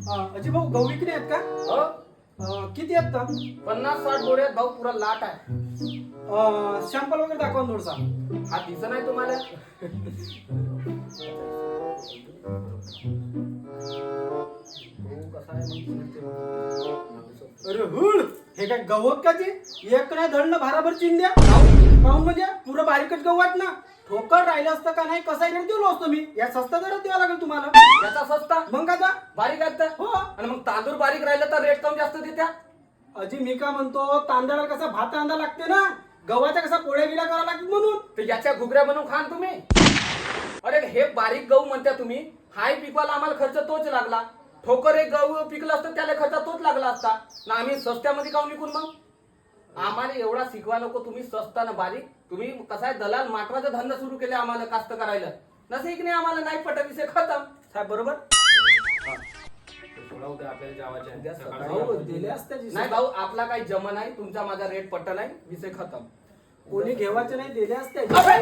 अजी भाऊ गहू विकणे आहेत का? किती आहेत का? 50-60 गोळे आहेत भाऊ, पुरा लाट आहे. सॅम्पल वगैरे दाखवा ना थोडसा. हा दिसत नाही तुम्हाला? कसा आहे? अरे हुड, हे काय गहू आहेत का ते? एक नाही धडणं भाराभर चिंध्या काहून म्हणजे पुरं बारीकच गहू आहेत ना. ठोकर राहिलं असतं का नाही कसा रेट दिलो असतो मी. या सस्ता दरात द्यावा लागेल तुम्हाला. याचा सस्ता मग आता बारीक आहे तर? हो. आणि मग तांदूळ बारीक राहिलं तर रेट कमी जास्त देत्या. अजी मी का म्हणतो तांदळाला कसा भात कांदा लागते ना, गव्हाचा कसा पोळ्या गिळ्या करावं लागतात म्हणून. तर याच्या घुगऱ्या बनवून खान तुम्ही. अरे हे बारीक गहू म्हणता तुम्ही, हाय पिकवायला आम्हाला खर्च तोच लागला. ठोकर एक गहू पिकलं असतं त्याला खर्च तोच लागला असता ना. आम्ही सस्त्यामध्ये काऊन विकून मग? आम्हाला एवढा शिकवा नको तुम्ही सस्ता ना बारीक. तुम्ही कसा आहे दलाल माटवाचा धंदा सुरू केले आम्हाला कास्त करायला. नसे की नाही आम्हाला नाही पटत विषय खतम. साहेब बरोबर. भाऊ, दिले असते नाही भाऊ आपला काही जमा नाही, तुमचा माझा रेट पट्ट नाही, विषय खतम. कोणी घेवायचे नाही दिले असते. अबे,